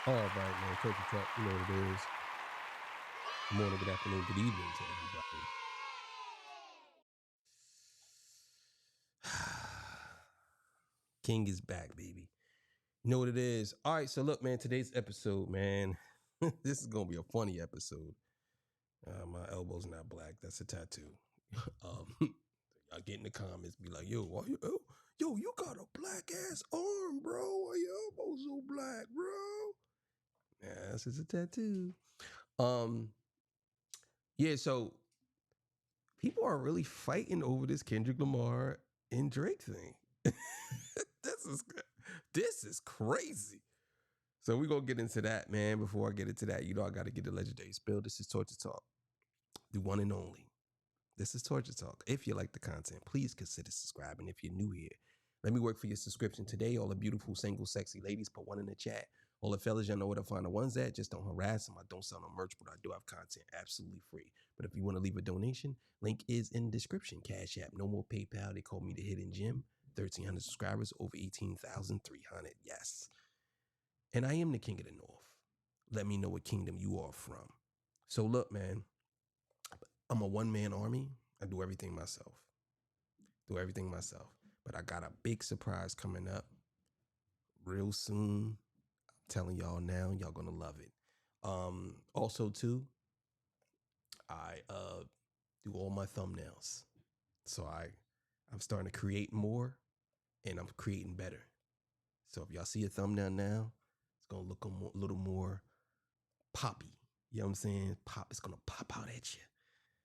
All right, man. Turkey Talk, you know what it is. Good morning, good afternoon, good evening to everybody. King is back, baby. You know what it is. All right, so look, man, today's episode, man, this is going to be a funny episode. My elbow's not black. That's a tattoo. Y'all get in the comments, be like, yo, you got a black ass arm, bro. Why your elbow so black, bro? Yeah, that's just a tattoo. Um, yeah, so people are really fighting over this Kendrick Lamar and Drake thing. this is this is crazy. So we're gonna get into that, man. Before I get into that, I gotta get the legendary spill. This is Torture Talk, the one and only. This is Torture Talk. If you like the content, please consider subscribing. If you're new here, let me work for your subscription today. All the beautiful, single, sexy ladies, put one in the chat. All the fellas, y'all know where to find the ones at. Just don't harass them. I don't sell no merch, but I do have content absolutely free. But if you want to leave a donation, link is in description. Cash App, no more PayPal. They call me the Hidden Gem. 1,300 subscribers, over 18,300. Yes. And I am the King of the North. Let me know what kingdom you are from. So look, man, I'm a one-man army. I do everything myself. But I got a big surprise coming up real soon. I'm telling y'all now, y'all gonna love it. Also too, I do all my thumbnails. So I'm starting to create more and I'm creating better. So if y'all see a thumbnail now, it's gonna look a little more poppy. You know what I'm saying? It's gonna pop out at you.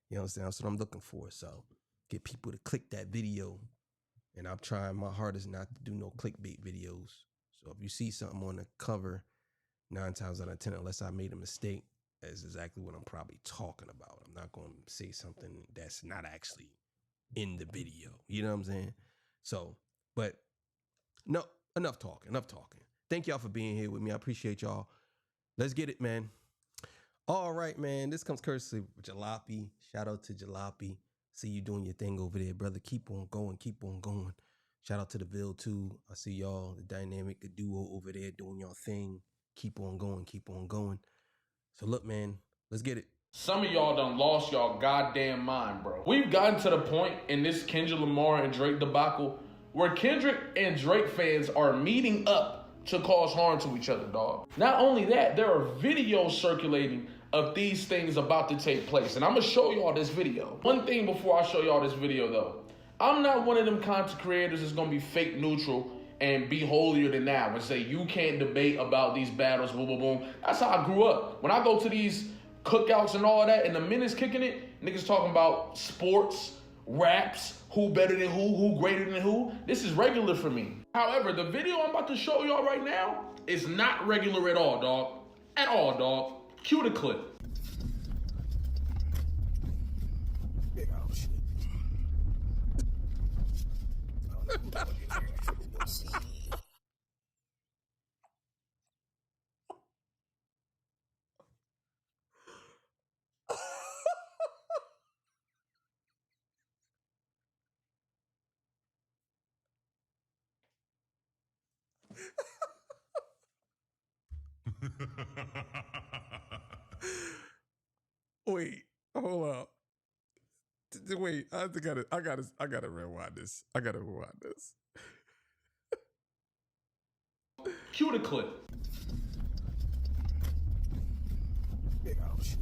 You know what I'm saying? That's what I'm looking for. So get people to click that video. And I'm trying my hardest not to do no clickbait videos. So if you see something on the cover, 9 times out of 10, unless I made a mistake, that's exactly what I'm probably talking about. I'm not going to say something that's not actually in the video. You know what I'm saying? So, but no, enough talking. Thank y'all for being here with me. I appreciate y'all. Let's get it, man. All right, man. This comes courtesy of Jalopy. Shout out to Jalopy. See you doing your thing over there, brother. Keep on going. Shout out to the Ville too. I see y'all, the dynamic, the duo over there doing your thing. Keep on going. So look, man, let's get it. Some of y'all done lost y'all goddamn mind, bro. We've gotten to the point in this Kendrick Lamar and Drake debacle where Kendrick and Drake fans are meeting up to cause harm to each other, dog. Not only that, there are videos circulating of these things about to take place. And I'm gonna show y'all this video. One thing before I show y'all this video though, I'm not one of them content creators that's gonna be fake neutral and be holier than thou and say you can't debate about these battles, boom, boom, boom. That's how I grew up. When I go to these cookouts and all of that, and the men is kicking it, niggas talking about sports, raps, who better than who greater than who. This is regular for me. However, the video I'm about to show y'all right now is not regular at all, dog. At all, dog. Cue the clip. Big old shit. Wait, hold up. Wait, I gotta rewind this. Cue the clip. Big old shit.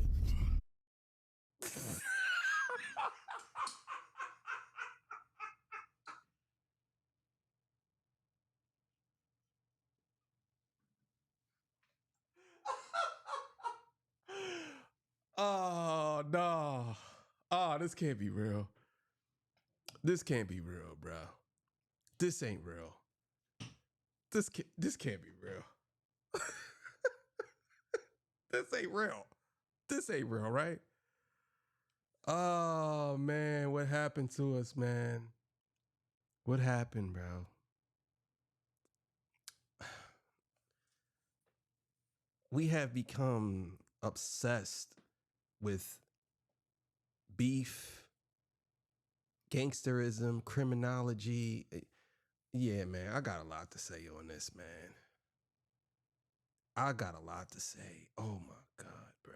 Oh no. Oh, this can't be real. This can't be real, bro. This ain't real. This can't be real. This ain't real, right? Oh man, what happened to us, man? What happened, bro? We have become obsessed with beef, gangsterism, criminology. Yeah, man, I got a lot to say on this, man. I got a lot to say. Oh my God, bro.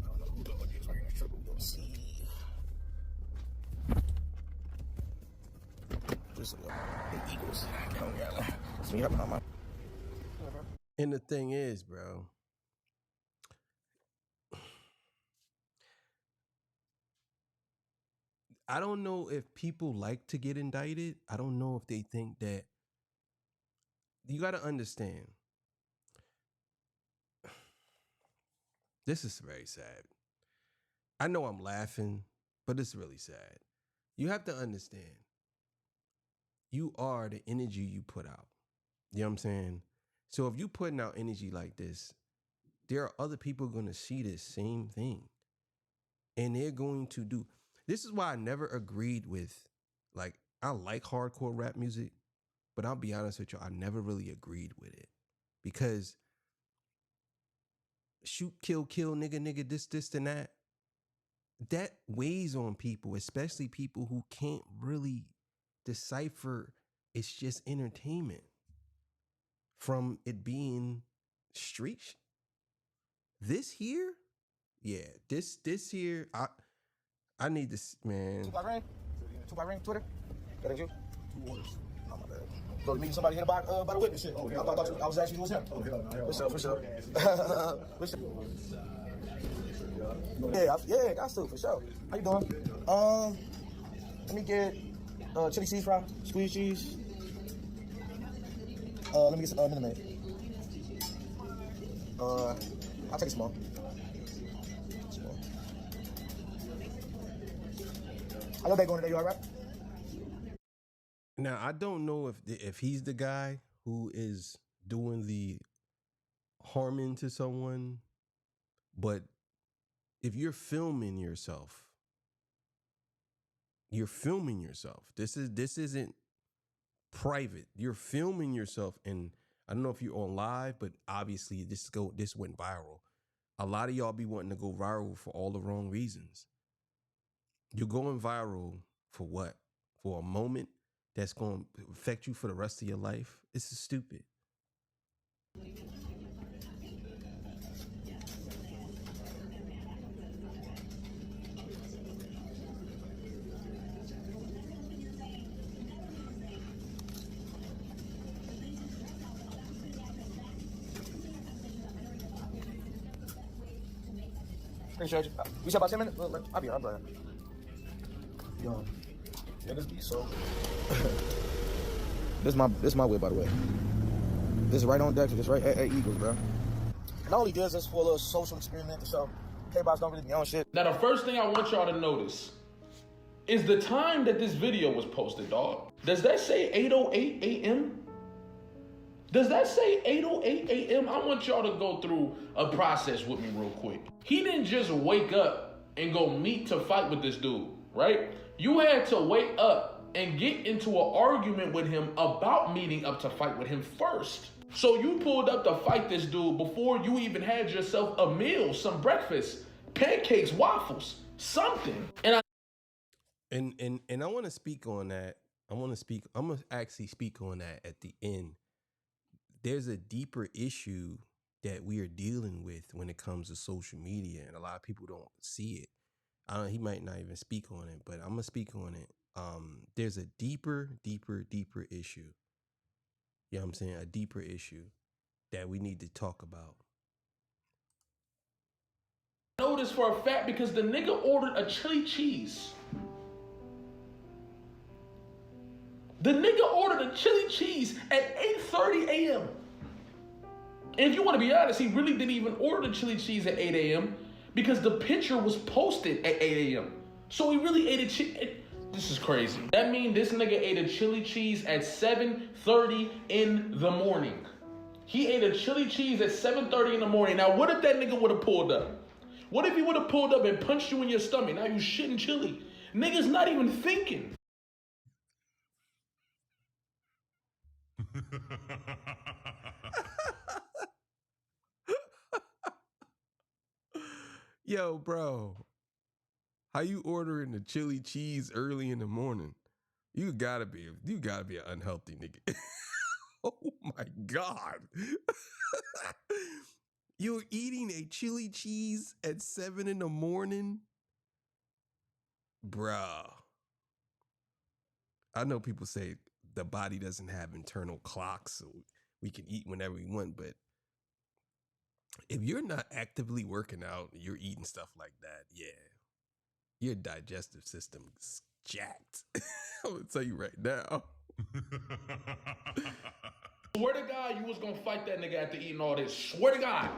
I don't know who dog is right here. We're gonna see. This is the Eagles. Oh, yeah. It's me helping on my. And the thing is, bro, I don't know if people like to get indicted. I don't know if they think that. You got to understand. This is very sad. I know I'm laughing, but it's really sad. You have to understand. You are the energy you put out. You know what I'm saying? So if you putting out energy like this, there are other people going to see this same thing. And they're going to do. This is why I never agreed with, like, I like hardcore rap music, but I'll be honest with you, I never really agreed with it. Because shoot, kill, nigga, this, and that weighs on people, especially people who can't really decipher it's just entertainment from it being street. This here, yeah, this here, I need this, man. 2 by ring? 2 by ring, Twitter? That is you? 2 orders. Oh, my bad. So meeting somebody here by the witness shit. Oh, I thought I was asking you was him. Oh, hell no. For sure. Yeah, got to, for sure. How you doing? Let me get chili cheese fry, squeeze cheese. Let me get some Minute Maid. I'll take a small. I know they going today. You all right? Now I don't know if he's the guy who is doing the harming to someone, but if you're filming yourself, This isn't private. You're filming yourself, and I don't know if you're on live, but obviously this went viral. A lot of y'all be wanting to go viral for all the wrong reasons. You're going viral for what? For a moment that's going to affect you for the rest of your life? This is stupid. Appreciate you. We said about 10 minutes? I'll be right. Yo, niggas be so. This is my way, by the way. This is right on deck. This right at Eagles, bro. And all he does is for a little social experiment to show K-Box don't really be on shit. Now, the first thing I want y'all to notice is the time that this video was posted, dog. Does that say 8:08 a.m.? Does that say 8:08 a.m.? I want y'all to go through a process with me real quick. He didn't just wake up and go meet to fight with this dude, right? You had to wake up and get into an argument with him about meeting up to fight with him first. So you pulled up to fight this dude before you even had yourself a meal, some breakfast, pancakes, waffles, something. And I want to speak on that. I'm going to actually speak on that at the end. There's a deeper issue that we are dealing with when it comes to social media, and a lot of people don't see it. He might not even speak on it, but I'm going to speak on it. There's a deeper issue. You know what I'm saying? A deeper issue that we need to talk about. I know this for a fact because the nigga ordered a chili cheese. The nigga ordered a chili cheese at 8:30 a.m. And if you want to be honest, he really didn't even order the chili cheese at 8 a.m. because the picture was posted at 8 a.m. So he really ate a chili. This is crazy. That means this nigga ate a chili cheese at 7:30 in the morning. He ate a chili cheese at 7:30 in the morning. Now, what if that nigga would have pulled up? What if he would have pulled up and punched you in your stomach? Now you shitting chili. Nigga's not even thinking. Yo, bro, how you ordering the chili cheese early in the morning? You gotta be an unhealthy nigga. Oh my God. You're eating a chili cheese at 7 in the morning? Bruh. I know people say the body doesn't have internal clocks, so we can eat whenever we want, but if you're not actively working out, you're eating stuff like that, yeah, your digestive system is jacked. I'm gonna tell you right now. Swear to God, you was gonna fight that nigga after eating all this. Swear to God.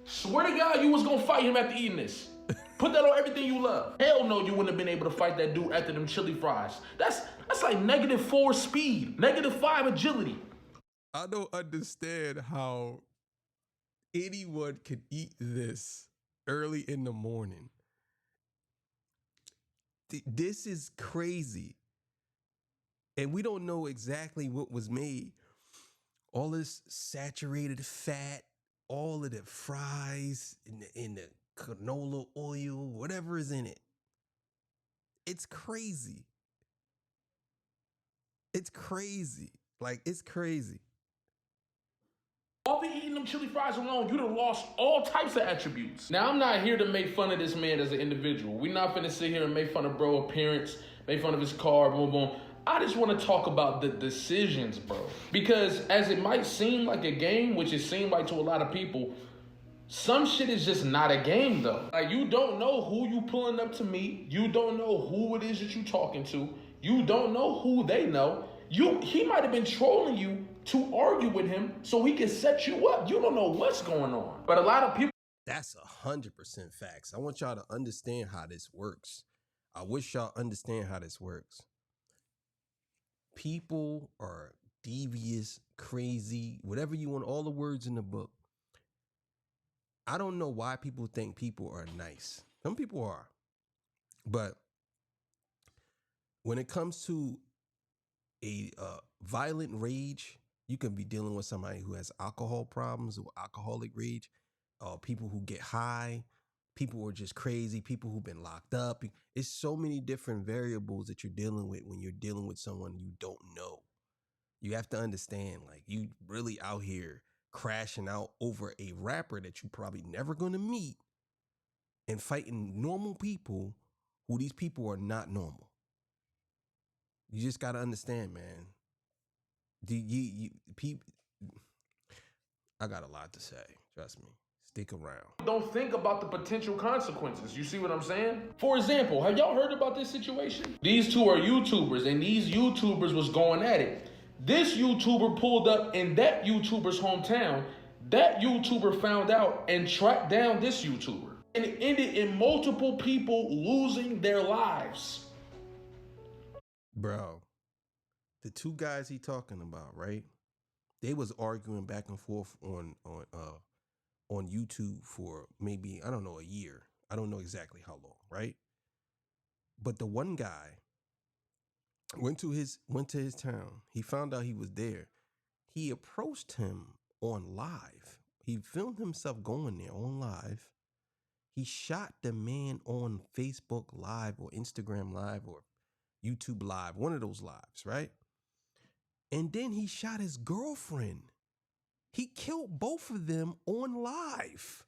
Swear to God, you was gonna fight him after eating this. Put that on everything you love. Hell no, you wouldn't have been able to fight that dude after them chili fries. That's like -4 speed, -5 agility. I don't understand how anyone could eat this early in the morning. This is crazy. And we don't know exactly what was made. All this saturated fat, all of the fries, in the canola oil, whatever is in it. It's crazy. It's crazy. Like, it's crazy. All be eating them chili fries alone, you'd have lost all types of attributes. Now, I'm not here to make fun of this man as an individual. We're not finna sit here and make fun of bro appearance, make fun of his car, boom, boom. I just want to talk about the decisions, bro. Because as it might seem like a game, which it seemed like to a lot of people, some shit is just not a game, though. Like, you don't know who you pulling up to meet. You don't know who it is that you talking to. You don't know who they know. He might have been trolling you to argue with him so he can set you up. You don't know what's going on. But a lot of people... That's 100% facts. I want y'all to understand how this works. I wish y'all understand how this works. People are devious, crazy, whatever you want, all the words in the book. I don't know why people think people are nice. Some people are. But when it comes to a violent rage, you can be dealing with somebody who has alcohol problems or alcoholic rage, people who get high, people who are just crazy, people who've been locked up. It's so many different variables that you're dealing with when you're dealing with someone you don't know. You have to understand, like, you really out here crashing out over a rapper that you probably never going to meet and fighting normal people who these people are not normal. You just got to understand, man. I got a lot to say. Trust me. Stick around. Don't think about the potential consequences. You see what I'm saying? For example, have y'all heard about this situation? These two are YouTubers, and these YouTubers was going at it. This YouTuber pulled up in that YouTuber's hometown. That YouTuber found out and tracked down this YouTuber. And it ended in multiple people losing their lives. Bro, the two guys he talking about, right? They was arguing back and forth on YouTube for maybe, I don't know, a year. I don't know exactly how long, right? But the one guy went to his town. He found out he was there. He approached him on live. He filmed himself going there on live. He shot the man on Facebook Live or Instagram Live or YouTube Live, one of those lives, right? And then he shot his girlfriend. He killed both of them on live.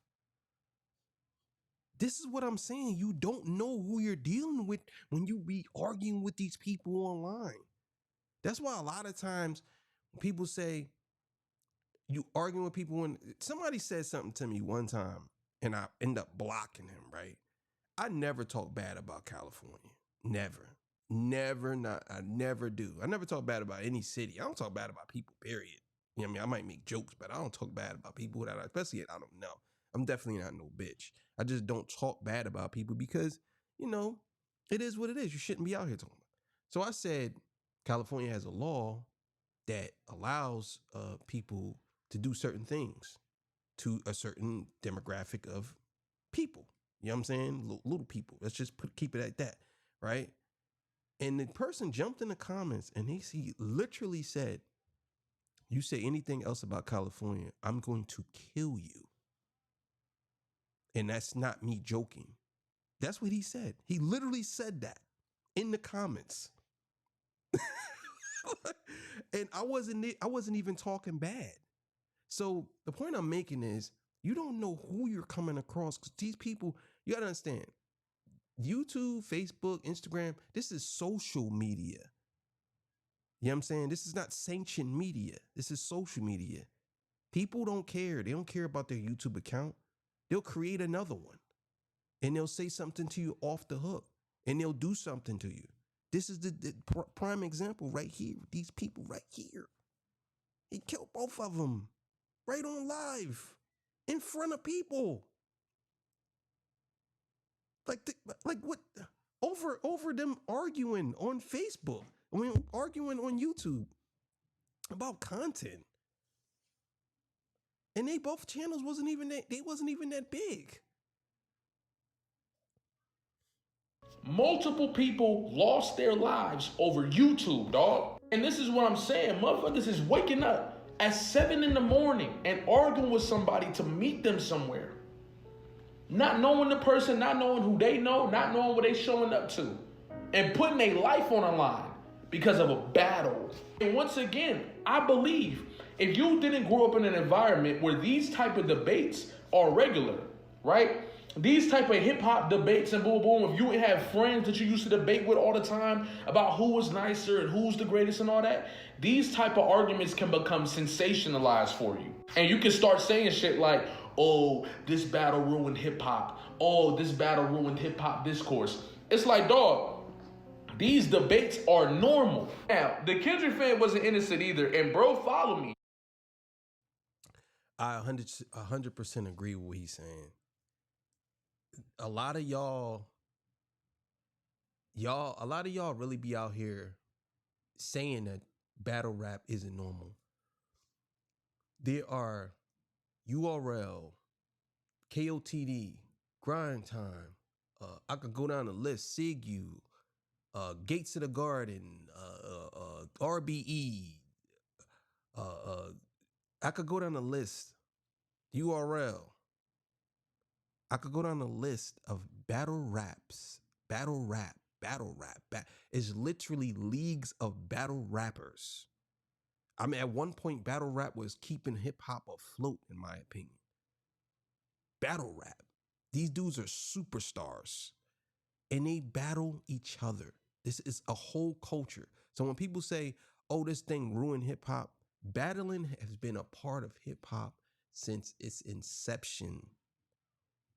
This is what I'm saying. You don't know who you're dealing with when you be arguing with these people online. That's why a lot of times people say you arguing with people when somebody said something to me one time and I end up blocking him, right? I never talk bad about California. Never. I never do. I never talk bad about any city. I don't talk bad about people, period. You know what I mean? I might make jokes, but I don't talk bad about people that especially I don't know. I'm definitely not no bitch. I just don't talk bad about people because, you know, it is what it is. You shouldn't be out here talking about. So I said California has a law that allows people to do certain things to a certain demographic of people. You know what I'm saying? Little people. Let's just keep it at that, right? And the person jumped in the comments and he literally said, "You say anything else about California, I'm going to kill you." And that's not me joking. That's what he said. He literally said that in the comments. And I wasn't even talking bad. So the point I'm making is you don't know who you're coming across, because these people, you gotta understand, YouTube, Facebook, Instagram, this is social media. You know what I'm saying? This is not sanctioned media. This is social media. People don't care. They don't care about their YouTube account. They'll create another one and they'll say something to you off the hook and they'll do something to you. This is the prime example right here. These people right here. He killed both of them right on live in front of people. Like what? Over them arguing on Facebook. I mean, arguing on YouTube about content. And they both channels wasn't even that big. Multiple people lost their lives over YouTube, dog. And this is what I'm saying. Motherfuckers is waking up at 7 in the morning and arguing with somebody to meet them somewhere. Not knowing the person, not knowing who they know, not knowing what they showing up to. And putting their life on the line because of a battle. And once again, I believe if you didn't grow up in an environment where these type of debates are regular, right? These type of hip hop debates and boom, boom, if you have friends that you used to debate with all the time about who was nicer and who's the greatest and all that, these type of arguments can become sensationalized for you. And you can start saying shit like, oh, this battle ruined hip hop. Oh, this battle ruined hip hop discourse. It's like, dog, these debates are normal. Now, the Kendrick fan wasn't innocent either, and bro, follow me. I 100% agree with what he's saying. A lot of y'all really be out here saying that battle rap isn't normal. There are URL, KOTD, Grind Time. I could go down the list. SIGU, Gates of the Garden, RBE. I could go down the list. URL. I could go down the list of battle raps, battle rap. It's literally leagues of battle rappers. I mean, at one point, battle rap was keeping hip hop afloat, in my opinion. Battle rap. These dudes are superstars and they battle each other. This is a whole culture. So when people say, oh, this thing ruined hip hop, battling has been a part of hip hop since its inception.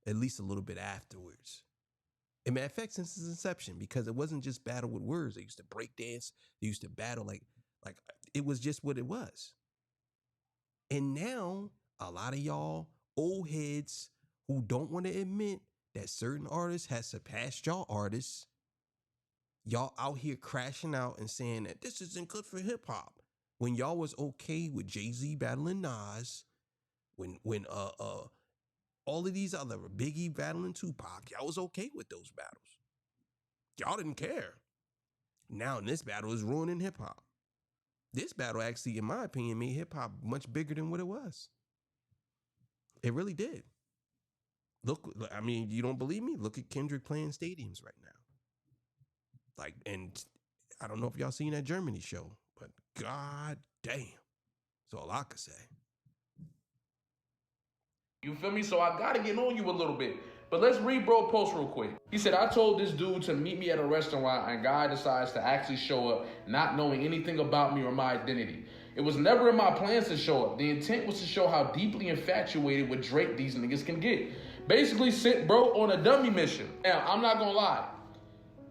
At least a little bit afterwards. And matter of fact, since its inception, because it wasn't just battle with words. They used to break dance. They used to battle like it was just what it was. And now a lot of y'all old heads who don't want to admit that certain artists has surpassed y'all artists, y'all out here crashing out and saying that this isn't good for hip hop. When y'all was okay with Jay-Z battling Nas, when all of these other Biggie battling Tupac, y'all was okay with those battles. Y'all didn't care. Now this battle is ruining hip hop. This battle actually, in my opinion, made hip hop much bigger than what it was. It really did. Look, I mean, you don't believe me? Look at Kendrick playing stadiums right now. Like, and I don't know if y'all seen that Germany show, but god damn. That's all I could say. You feel me? So I gotta get on you a little bit. But let's read bro post real quick. He said, I told this dude to meet me at a restaurant and guy decides to actually show up not knowing anything about me or my identity. It was never in my plans to show up. The intent was to show how deeply infatuated with Drake these niggas can get. Basically sent bro on a dummy mission. Now, I'm not gonna lie.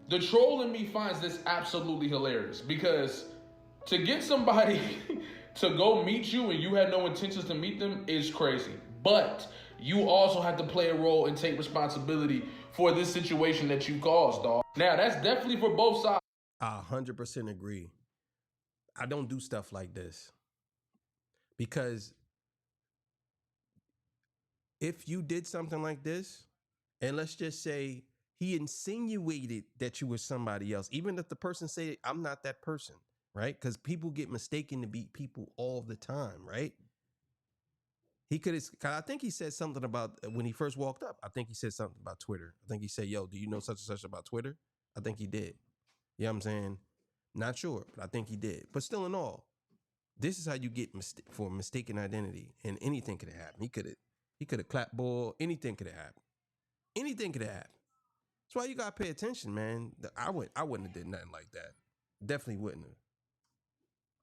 The troll in me finds this absolutely hilarious because to get somebody to go meet you and you had no intentions to meet them is crazy. But you also have to play a role and take responsibility for this situation that you caused, dog. Now, that's definitely for both sides. I 100% agree. I don't do stuff like this. Because if you did something like this, and let's just say he insinuated that you were somebody else, even if the person said, I'm not that person, right? Because people get mistaken to be people all the time, right? He could have, I think he said something about when he first walked up. I think he said something about Twitter. I think he said, yo, do you know such and such about Twitter? I think he did. You know what I'm saying? Not sure, but I think he did. But still in all, this is how you get for mistaken identity. And anything could have happened. He could have clapped ball. Anything could have happened. Anything could have happened. That's why you gotta pay attention, man. I wouldn't have did nothing like that. Definitely wouldn't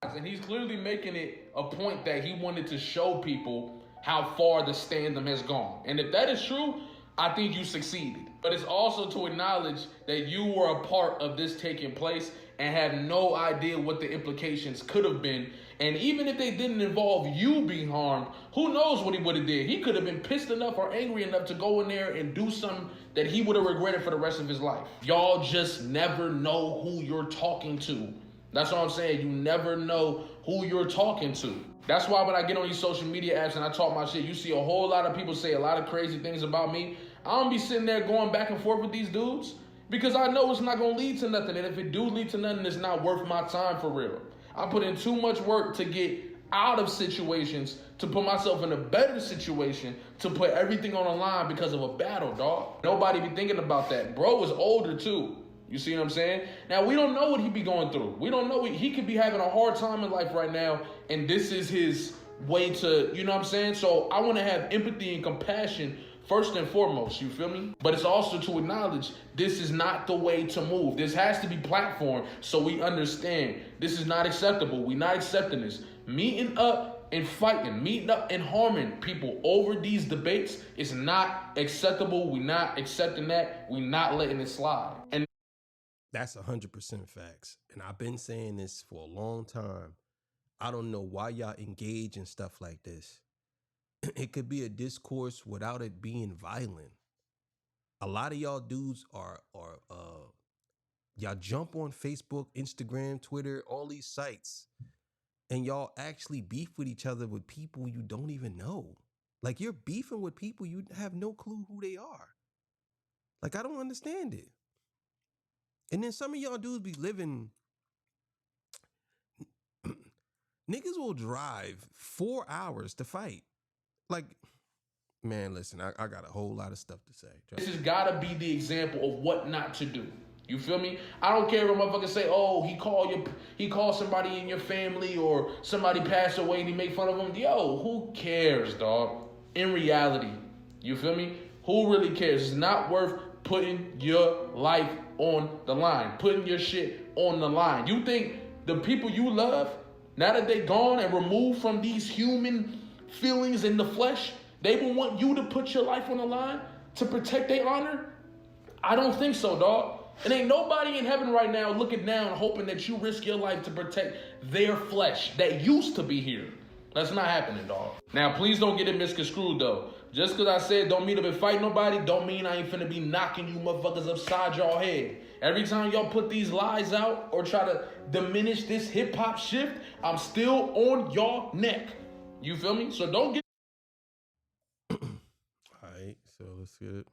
have. And he's clearly making it a point that he wanted to show people how far the stand-up has gone. And if that is true, I think you succeeded. But it's also to acknowledge that you were a part of this taking place and had no idea what the implications could have been. And even if they didn't involve you being harmed, who knows what he would have did. He could have been pissed enough or angry enough to go in there and do something that he would have regretted for the rest of his life. Y'all just never know who you're talking to. That's what I'm saying. You never know who you're talking to. That's why when I get on these social media apps and I talk my shit, you see a whole lot of people say a lot of crazy things about me. I don't be sitting there going back and forth with these dudes because I know it's not going to lead to nothing. And if it do lead to nothing, it's not worth my time for real. I put in too much work to get out of situations, to put myself in a better situation, to put everything on the line because of a battle, dog. Nobody be thinking about that. Bro is older too. You see what I'm saying? Now, we don't know what he be going through. We don't know. He could be having a hard time in life right now, and this is his way to, you know what I'm saying? So I want to have empathy and compassion first and foremost, you feel me? But it's also to acknowledge this is not the way to move. This has to be platformed so we understand this is not acceptable. We're not accepting this. Meeting up and fighting, meeting up and harming people over these debates is not acceptable. We're not accepting that. We're not letting it slide. And that's 100% facts. And I've been saying this for a long time. I don't know why y'all engage in stuff like this. It could be a discourse without it being violent. A lot of y'all dudes are y'all jump on Facebook, Instagram, Twitter, all these sites, and y'all actually beef with each other with people you don't even know. Like, you're beefing with people you have no clue who they are. Like, I don't understand it. And then some of y'all dudes be living. Niggas will drive 4 hours to fight. Like, man, listen, I got a whole lot of stuff to say. This has got to be the example of what not to do. You feel me? I don't care if a motherfucker say, oh, he called somebody in your family or somebody passed away and he make fun of him. Yo, who cares, dog? In reality, you feel me? Who really cares? It's not worth putting your life on the line, putting your shit on the line. You think the people you love, now that they gone and removed from these human feelings in the flesh, they will want you to put your life on the line to protect their honor? I don't think so, dog. And ain't nobody in heaven right now looking down hoping that you risk your life to protect their flesh that used to be here. That's not happening, dog. Now, please don't get it misconstrued, though. Just because I said don't meet up and fight nobody, don't mean I ain't finna be knocking you motherfuckers upside y'all head. Every time y'all put these lies out or try to diminish this hip-hop shift, I'm still on y'all neck. You feel me? So don't get... All right, so let's get it.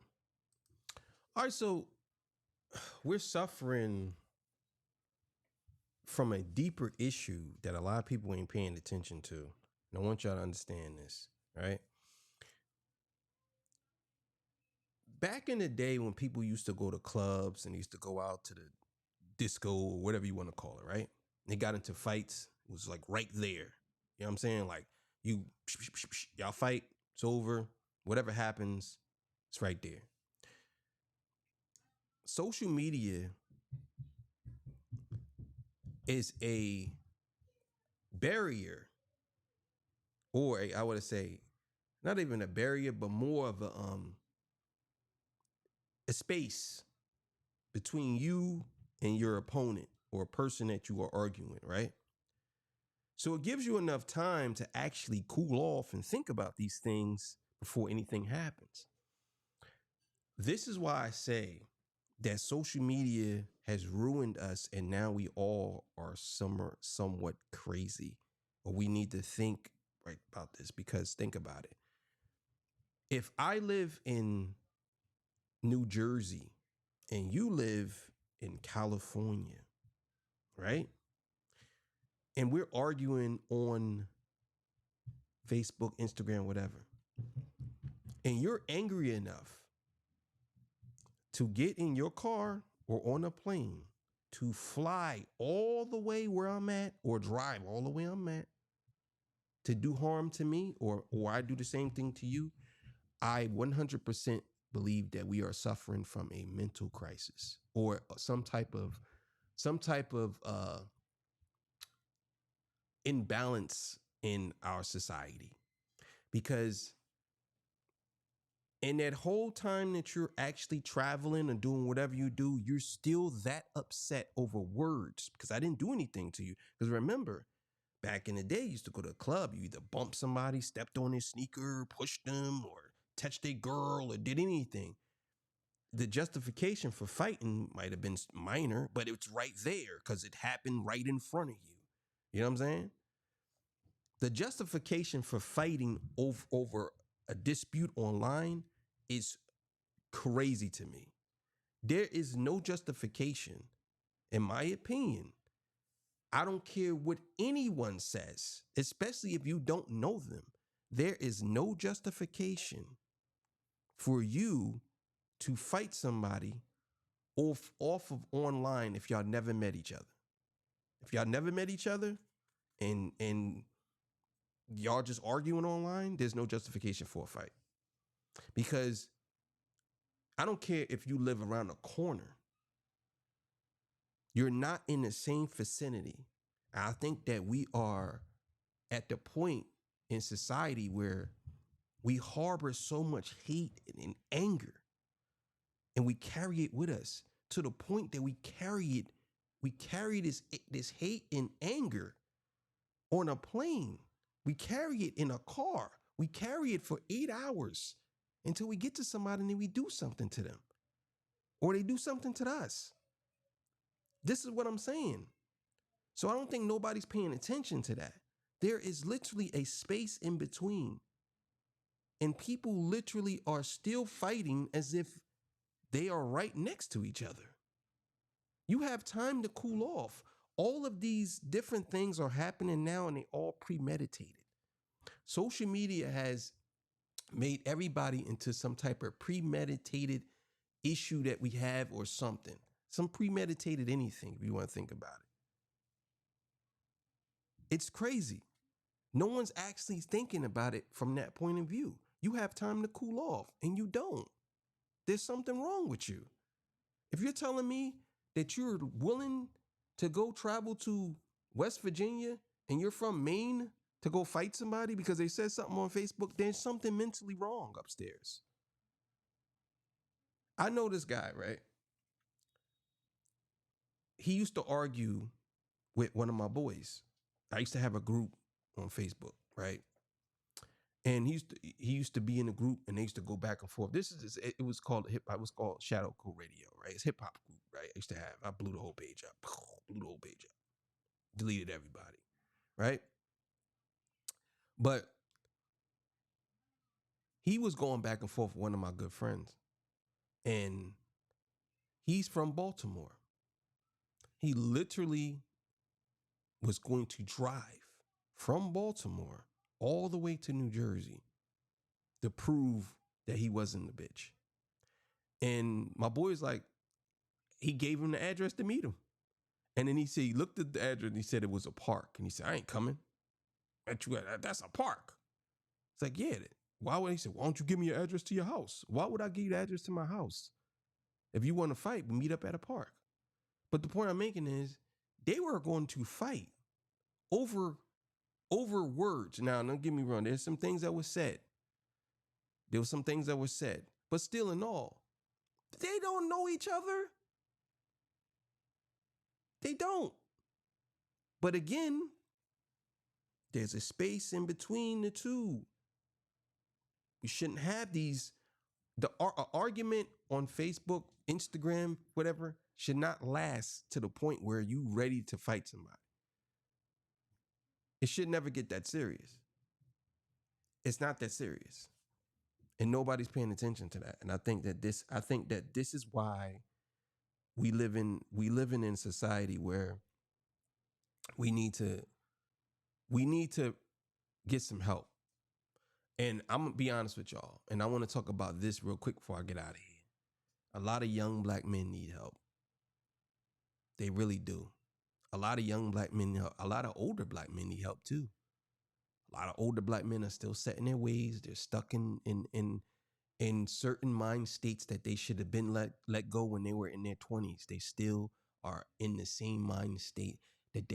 All right, so we're suffering from a deeper issue that a lot of people ain't paying attention to. And I want y'all to understand this, right? Back in the day when people used to go to clubs and used to go out to the disco or whatever you want to call it, right? They got into fights. It was like right there. You know what I'm saying? Like, y'all fight, it's over. Whatever happens, it's right there. Social media is a barrier, or I would say not even a barrier, but more of a space between you and your opponent or a person that you are arguing with, right? So it gives you enough time to actually cool off and think about these things before anything happens. This is why I say that social media has ruined us, and now we all are somewhat crazy. But we need to think right about this, because think about it. If I live in New Jersey and you live in California, right? And we're arguing on Facebook, Instagram, whatever, and you're angry enough to get in your car or on a plane to fly all the way where I'm at or drive all the way I'm at to do harm to me or I do the same thing to you, I 100% believe that we are suffering from a mental crisis or some type of imbalance in our society. Because in that whole time that you're actually traveling and doing whatever you do, you're still that upset over words because I didn't do anything to you. Because remember, back in the day, you used to go to a club, you either bumped somebody, stepped on their sneaker, pushed them, or touched a girl, or did anything. The justification for fighting might have been minor, but it's right there because it happened right in front of you. You know what I'm saying? The justification for fighting over a dispute online is crazy to me. There is no justification, in my opinion. I don't care what anyone says, especially if you don't know them. There is no justification for you to fight somebody off of online if y'all never met each other. If y'all never met each other and y'all just arguing online, there's no justification for a fight. Because I don't care if you live around a corner. You're not in the same vicinity. I think that we are at the point in society where we harbor so much hate and anger, and we carry it with us to the point that we carry this hate and anger on a plane. We carry it in a car. We carry it for 8 hours until we get to somebody and then we do something to them, or they do something to us. This is what I'm saying. So I don't think nobody's paying attention to that. There is literally a space in between. And people literally are still fighting as if they are right next to each other. You have time to cool off. All of these different things are happening now and they all premeditated. Social media has made everybody into some type of premeditated issue that we have or something. Some premeditated anything if you want to think about it. It's crazy. No one's actually thinking about it from that point of view. You have time to cool off and you don't. There's something wrong with you. If you're telling me that you're willing to go travel to West Virginia and you're from Maine to go fight somebody because they said something on Facebook, there's something mentally wrong upstairs. I know this guy, right? He used to argue with one of my boys. I used to have a group on Facebook, right? And he used to be in a group and they used to go back and forth. It was called hip hop. It was called Shadow Code Radio, right? It's hip hop group, right? I blew the whole page up. Deleted everybody, right? But he was going back and forth with one of my good friends. And he's from Baltimore. He literally was going to drive from Baltimore all the way to New Jersey to prove that he wasn't a bitch. And my boy's like, he gave him the address to meet him. And then he looked at the address and he said it was a park. And he said, I ain't coming. That's a park. It's like, yeah. Why would he say, why don't you give me your address to your house? Why would I give you the address to my house? If you want to fight, we meet up at a park. But the point I'm making is they were going to fight over words. Now, don't get me wrong. There's some things that were said. But still in all, they don't know each other. They don't. But again, there's a space in between the two. We shouldn't have these. The argument on Facebook, Instagram, whatever, should not last to the point where you ready to fight somebody. It should never get that serious. It's not that serious. And nobody's paying attention to that. And I think that this is why we live in a society where we need to get some help. And I'm gonna be honest with y'all, and I want to talk about this real quick before I get out of here. A lot of young black men need help. They really do. A lot of young black men, a lot of older black men need help too. A lot of older black men are still set in their ways. They're stuck in certain mind states that they should have been let go when they were in their 20s. They still are in the same mind state that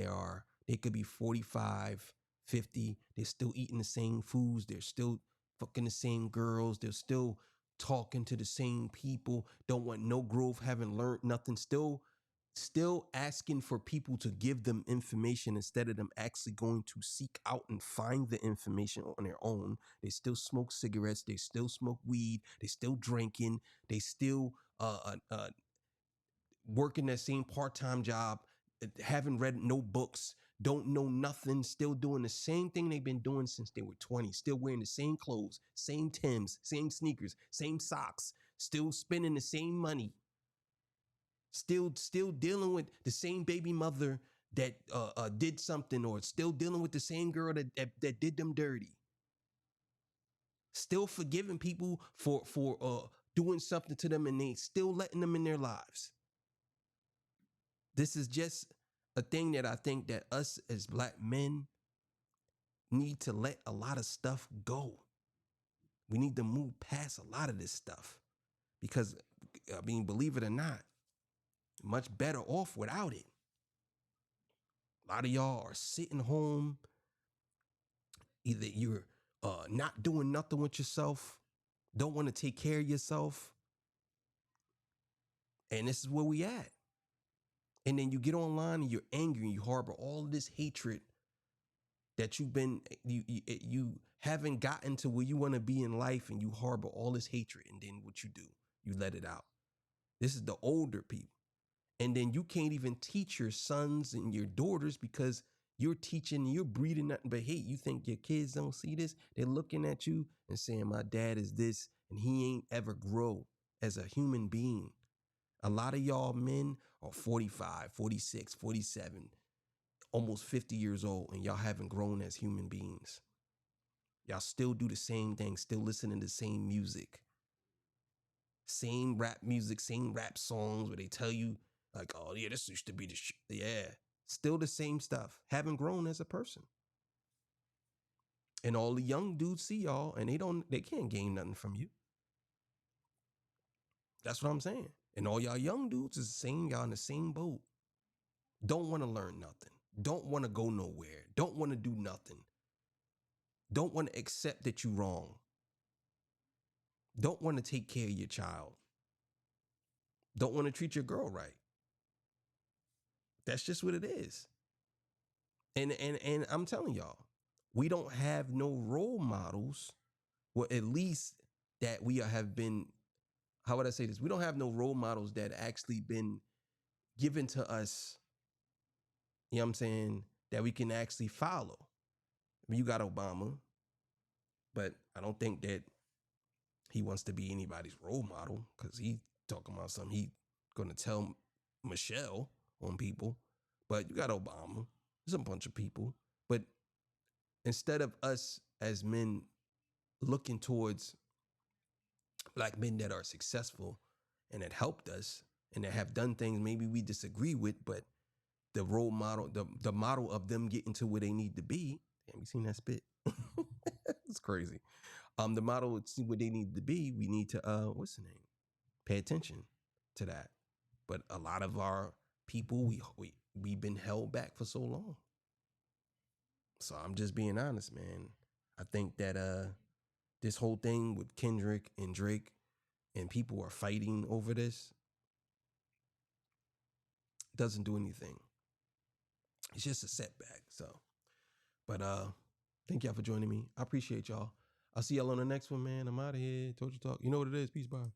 they could be 45, 50. They're still eating the same foods. They're still fucking the same girls. They're still talking to the same people. Don't want no growth, haven't learned nothing. Still asking for people to give them information instead of them actually going to seek out and find the information on their own. They still smoke cigarettes. They still smoke weed. They still drinking. They still working that same part-time job, haven't read no books, don't know nothing, still doing the same thing they've been doing since they were 20, still wearing the same clothes, same Timbs, same sneakers, same socks, still spending the same money. Still dealing with the same baby mother that did something, or still dealing with the same girl that did them dirty. Still forgiving people for doing something to them, and they still letting them in their lives. This is just a thing that I think that us as black men need to let a lot of stuff go. We need to move past a lot of this stuff because, I mean, believe it or not, much better off without it. A lot of y'all are sitting home. Either you're not doing nothing with yourself, don't want to take care of yourself. And this is where we at. And then you get online and you're angry and you harbor all of this hatred that you haven't gotten to where you want to be in life, and you harbor all this hatred. And then what you do, you let it out. This is the older people. And then you can't even teach your sons and your daughters because you're teaching, you're breeding nothing but hate. You think your kids don't see this? They're looking at you and saying, my dad is this, and he ain't ever grow as a human being. A lot of y'all men are 45, 46, 47, almost 50 years old, and y'all haven't grown as human beings. Y'all still do the same thing, still listening to the same music. Same rap music, same rap songs where they tell you, like, oh, yeah, this used to be the shit. Yeah, still the same stuff. Haven't grown as a person. And all the young dudes see y'all, and they can't gain nothing from you. That's what I'm saying. And all y'all young dudes is the same. Y'all in the same boat. Don't want to learn nothing. Don't want to go nowhere. Don't want to do nothing. Don't want to accept that you're wrong. Don't want to take care of your child. Don't want to treat your girl right. That's just what it is. And I'm telling y'all, we don't have no role models, well, at least that we have been, how would I say this? We don't have no role models that actually been given to us, you know what I'm saying, that we can actually follow. I mean, you got Obama, but I don't think that he wants to be anybody's role model, because he talking about something he going to tell Michelle on people. But you got Obama. There's a bunch of people. But instead of us as men looking towards black men that are successful and that helped us and that have done things maybe we disagree with, but the role model, the model of them getting to where they need to be. Damn, you seen that spit? It's crazy. The model, see where they need to be. We need to, what's the name? Pay attention to that. But a lot of our people, we've been held back for so long. So I'm just being honest, man. I think that this whole thing with Kendrick and Drake and people are fighting over this doesn't do anything. It's just a setback. So, but thank y'all for joining me. I appreciate y'all. I'll see y'all on the next one, man. I'm out of here. Told you talk. You know what it is. Peace, bye.